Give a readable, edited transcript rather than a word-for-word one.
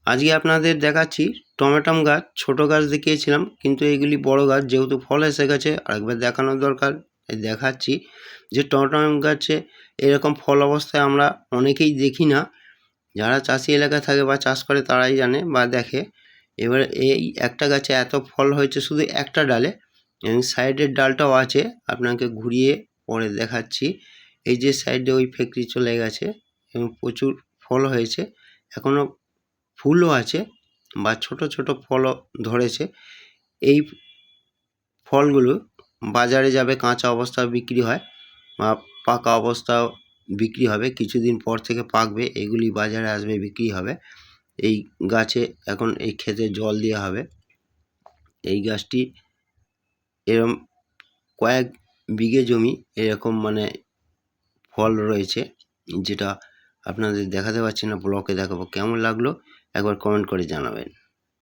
আজকে আপনাদের দেখাচ্ছি টমেটো গাছ। ছোট গাছ দেখিয়েছিলাম, কিন্তু এগুলি বড় গাছ, যেহেতু ফল এসে গেছে আরেকবার দেখানোর দরকার, দেখাচ্ছি যে টমেটো গাছে এরকম ফল অবস্থায় আমরা অনেকেই দেখি না। যারা চাষি এলাকায় থাকে বা চাষ করে তারাই জানে বা দেখে। এবার এই একটা গাছে এত ফল হয়েছে শুধু একটা ডালে, এবং সাইডের ডালটাও আছে, আপনাকে ঘুরিয়ে পরে দেখাচ্ছি। এই যে সাইডে ওই ফেকরি চলে গেছে এবং প্রচুর ফল হয়েছে, এখনো ফুলও আছে বা ছোট ছোট ফলও ধরেছে। এই ফলগুলো বাজারে যাবে, কাঁচা অবস্থায় বিক্রি হয় বা পাকা অবস্থাও বিক্রি হবে, কিছুদিন পর থেকে পাকবে, এগুলি বাজারে আসবে, বিক্রি হবে। এই গাছে এখন এই ক্ষেতে জল দেওয়া হবে। এই গাছটি এরম কয়েক বিঘে জমি এরকম মানে ফল রয়েছে, যেটা আপনাদের দেখাতে পারছি না, ব্লকে দেখাবো। কেমন লাগলো একবার কমেন্ট করে জানাবেন।